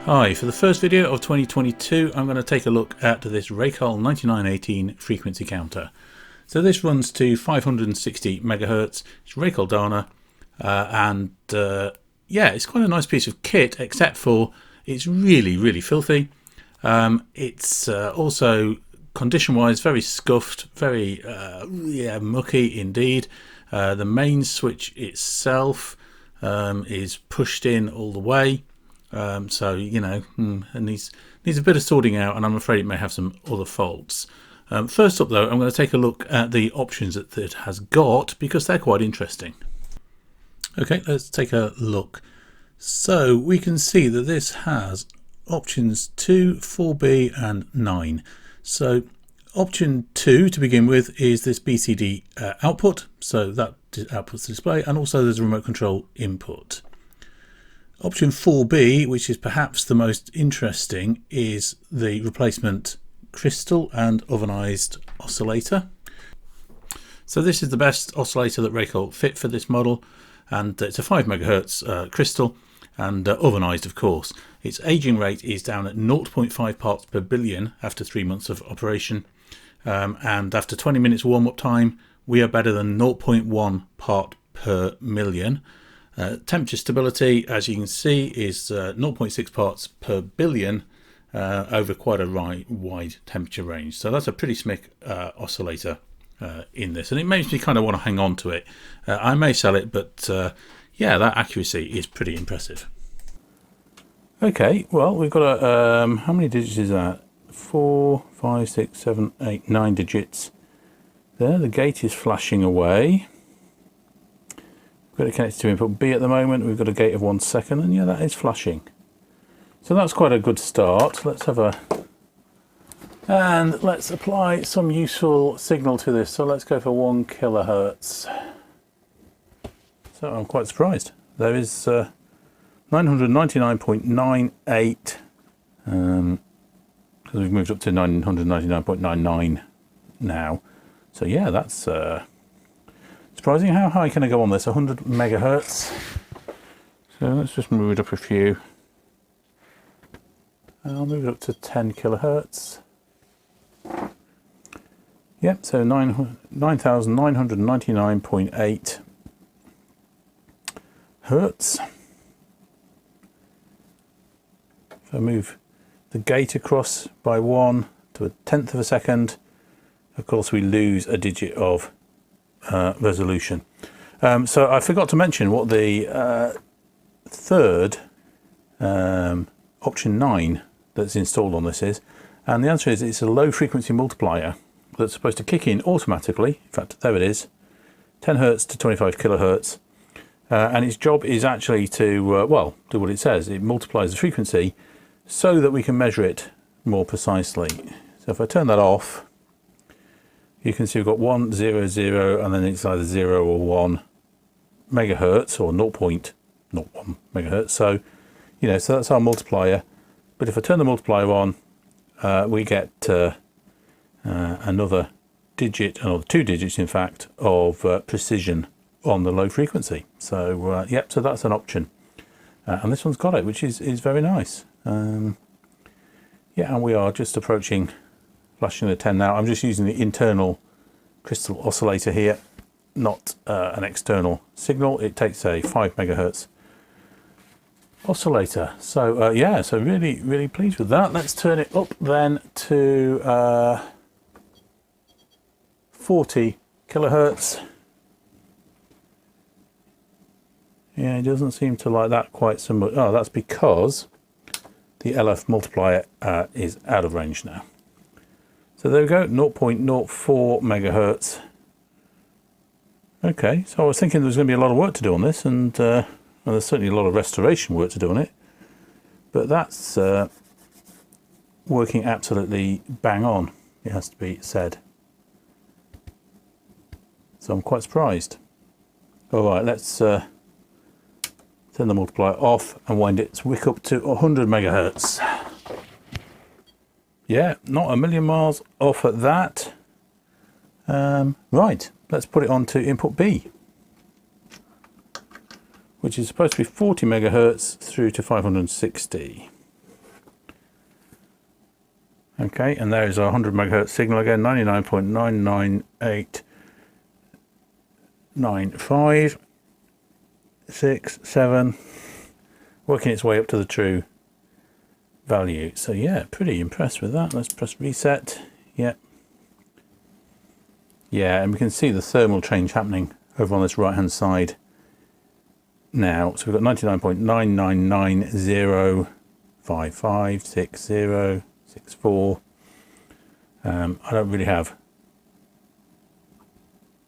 Hi, for the first video of 2022 I'm going to take a look at this Racal-9918 frequency counter. So this runs to 560 megahertz. It's Racal-Dana and it's quite a nice piece of kit, except for it's really filthy. It's also condition wise very scuffed, very mucky indeed. The main switch itself is pushed in all the way. So you know, it needs a bit of sorting out, and I'm afraid it may have some other faults. First up though, I'm going to take a look at the options that it has got, because they're quite interesting. Okay, let's take a look. So we can see that this has options 2, 4B and 9. So option 2 to begin with is this BCD output, so that outputs the display, and also there's a remote control input. Option 4B, which is perhaps the most interesting, is the replacement crystal and ovenized oscillator. So this is the best oscillator that Racal fit for this model, and it's a 5 megahertz crystal and ovenized, of course. Its aging rate is down at 0.5 parts per billion after 3 months of operation, and after 20 minutes warm-up time we are better than 0.1 part per million. Temperature stability, as you can see, is 0.6 parts per billion over quite a wide temperature range. So that's a pretty smick oscillator in this, and it makes me kind of want to hang on to it. I may sell it, but yeah, that accuracy is pretty impressive. Okay, well, we've got a how many digits is that? 4, 5, 6, 7, 8, 9 digits there. The gate is flashing away. We've got it connected to input B at the moment. We've got a gate of 1 second, and yeah, that is flashing. So that's quite a good start. Let's apply some useful signal to this. So let's go for 1 kilohertz. So I'm quite surprised. There is 999.98, because we've moved up to 999.99 now. So yeah, that's surprising. How high can I go on this? 100 megahertz. So let's just move it up a few. I'll move it up to 10 kilohertz. Yep, so 9,999.8 hertz. If I move the gate across by 1 to 1/10 of a second, of course we lose a digit of resolution. So I forgot to mention what the third option 9 that's installed on this is, and the answer is it's a low frequency multiplier that's supposed to kick in automatically. In fact, there it is, 10 hertz to 25 kilohertz, and its job is actually to do what it says. It multiplies the frequency so that we can measure it more precisely. So if I turn that off, you can see we've got 1, 0, 0, and then it's either 0 or 1 megahertz or 0.01 megahertz. So, you know, so that's our multiplier. But if I turn the multiplier on, we get another digit, another 2 digits, in fact, of precision on the low frequency. So, yep, so that's an option. And this one's got it, which is very nice. Yeah, and we are just approaching flashing the 10 now. I'm just using the internal crystal oscillator here, not an external signal. It takes a 5 megahertz oscillator. So yeah, so really pleased with that. Let's turn it up then to 40 kilohertz. Yeah, it doesn't seem to like that quite so much. Oh, that's because the LF multiplier is out of range now. So there we go, 0.04 megahertz. Okay, so I was thinking there was going to be a lot of work to do on this, and there's certainly a lot of restoration work to do on it, but that's working absolutely bang on, it has to be said. So I'm quite surprised. All right, let's turn the multiplier off and wind its wick up to 100 megahertz. Yeah, not a million miles off at that. Right, let's put it on to input B, which is supposed to be 40 megahertz through to 560. Okay, and there is our 100 megahertz signal again, 99.9989567, working its way up to the true value. So yeah, pretty impressed with that. Let's press reset. Yep. Yeah, and we can see the thermal change happening over on this right hand side now. So we've got 99.99905566064. I don't really have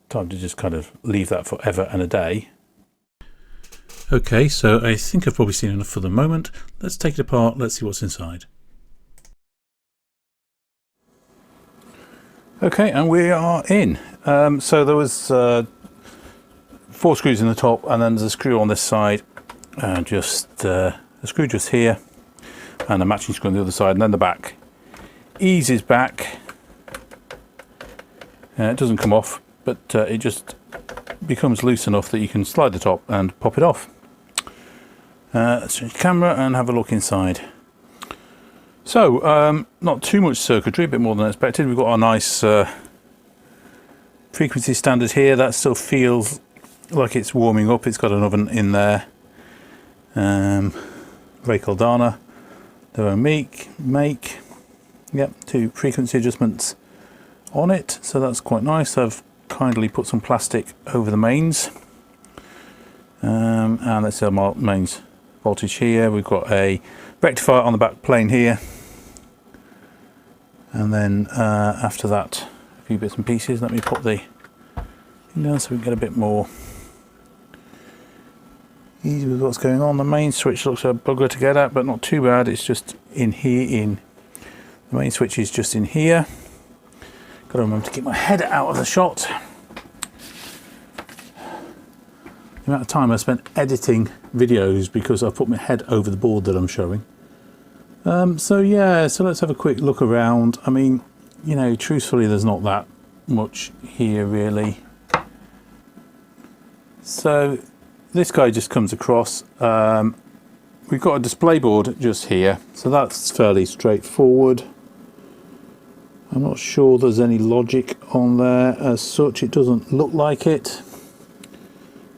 time to just kind of leave that forever and a day. Okay, so I think I've probably seen enough for the moment. Let's take it apart, let's see what's inside. Okay, and we are in. So there was 4 screws in the top, and then there's a screw on this side, just a screw just here, and a matching screw on the other side, and then the back eases back. It doesn't come off, but it just becomes loose enough that you can slide the top and pop it off. Let's change the camera and have a look inside. So, not too much circuitry, a bit more than I expected. We've got our nice frequency standard here. That still feels like it's warming up. It's got an oven in there. Racal-Dana, their own make. Yep, 2 frequency adjustments on it, so that's quite nice. I've kindly put some plastic over the mains, and let's see our mains voltage here. We've got a rectifier on the back plane here, and then after that a few bits and pieces. Let me put the thing down so we can get a bit more easy with what's going on. The main switch looks a bugger to get at, but not too bad. It's just in here. The main switch is just in here. Got to remember to keep my head out of the shot. The amount of time I spent editing videos because I put my head over the board that I'm showing. So yeah, so let's have a quick look around. I mean, you know, truthfully, there's not that much here really. So this guy just comes across. We've got a display board just here, so that's fairly straightforward. I'm not sure there's any logic on there as such. It doesn't look like it.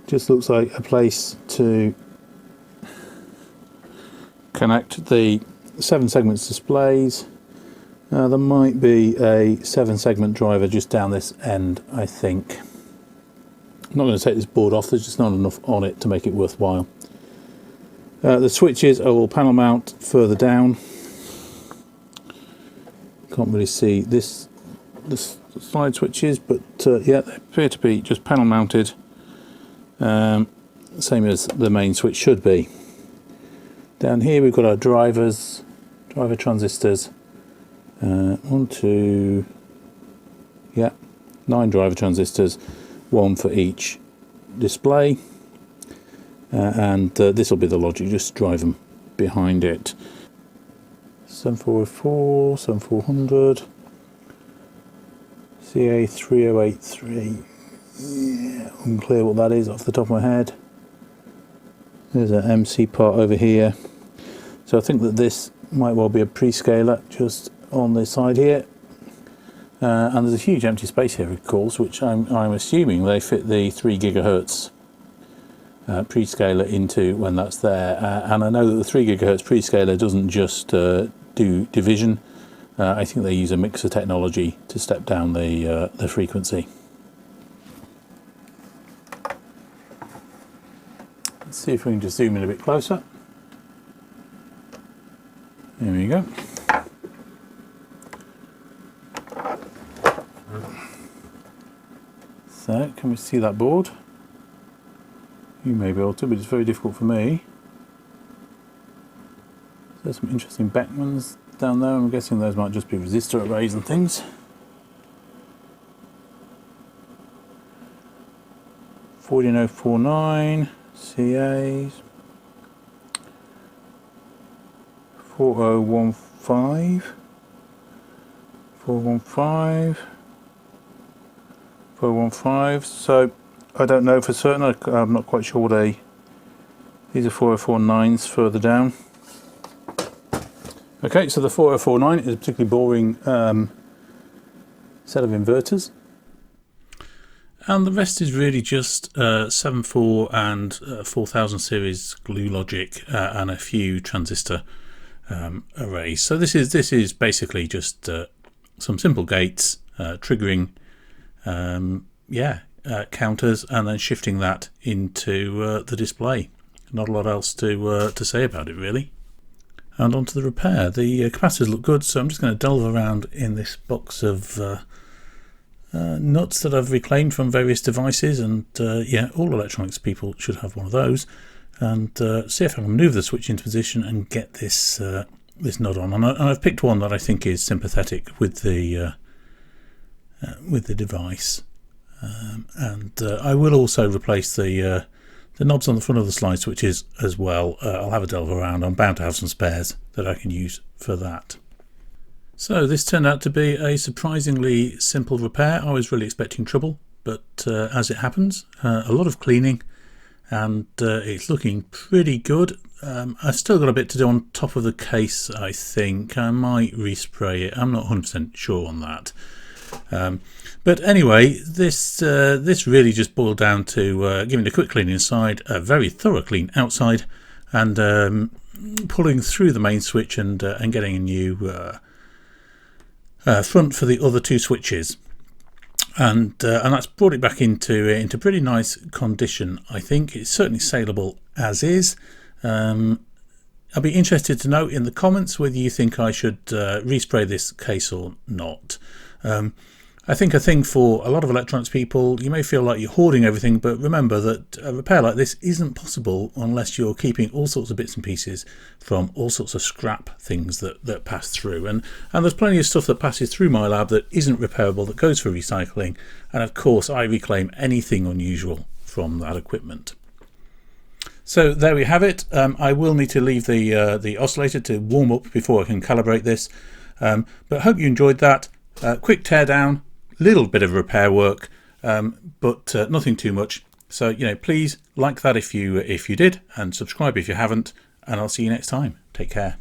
Just looks like a place to connect the 7 segments displays. There might be a 7-segment driver just down this end, I think. I'm not going to take this board off, there's just not enough on it to make it worthwhile. The switches are all panel mount further down. Can't really see the slide switches, but yeah, they appear to be just panel mounted, same as the main switch should be. Down here we've got our driver transistors. 1, 2, yeah, 9 driver transistors, 1 for each display, and this will be the logic. Just drive them behind it. 7404, 7400, CA3083. Yeah, unclear what that is off the top of my head. There's an MC part over here. So I think that this might well be a pre-scaler just on this side here. And there's a huge empty space here, of course, which I'm assuming they fit the 3 gigahertz pre-scaler into when that's there. And I know that the 3 gigahertz pre-scaler doesn't just do division. I think they use a mixer technology to step down the frequency. Let's see if we can just zoom in a bit closer. There we go. So, can we see that board? You may be able to, but it's very difficult for me. There's some interesting backmans down there. I'm guessing those might just be resistor arrays and things. 14049 CAs. 4015. 415. 415. So I don't know for certain. I'm not quite sure what these are 4049s further down. Okay, so the 4049 is a particularly boring set of inverters. And the rest is really just 7.4 and 4000 series glue logic and a few transistor arrays. So this is basically just some simple gates triggering counters and then shifting that into the display. Not a lot else to say about it really. And onto the repair. The capacitors look good, so I'm just going to delve around in this box of nuts that I've reclaimed from various devices, and all electronics people should have one of those, and see if I can move the switch into position and get this this nut on. And I've picked one that I think is sympathetic with the device, and I will also replace the knobs on the front of the slide switches as well. I'll have a delve around. I'm bound to have some spares that I can use for that. So this turned out to be a surprisingly simple repair. I was really expecting trouble, but as it happens, a lot of cleaning, and it's looking pretty good. I've still got a bit to do on top of the case, I think. I might respray it. I'm not 100% sure on that. But anyway, this really just boiled down to giving it a quick clean inside, a very thorough clean outside, and pulling through the main switch and getting a new front for the other two switches, and that's brought it back into pretty nice condition. I think it's certainly saleable as is. I'll be interested to know in the comments whether you think I should respray this case or not. I think a thing for a lot of electronics people, you may feel like you're hoarding everything, but remember that a repair like this isn't possible unless you're keeping all sorts of bits and pieces from all sorts of scrap things that pass through. And there's plenty of stuff that passes through my lab that isn't repairable, that goes for recycling. And of course, I reclaim anything unusual from that equipment. So there we have it. I will need to leave the oscillator to warm up before I can calibrate this. But I hope you enjoyed that. Quick teardown. Little bit of repair work, but nothing too much. So please like that if you did, and subscribe if you haven't, and I'll see you next time. Take care.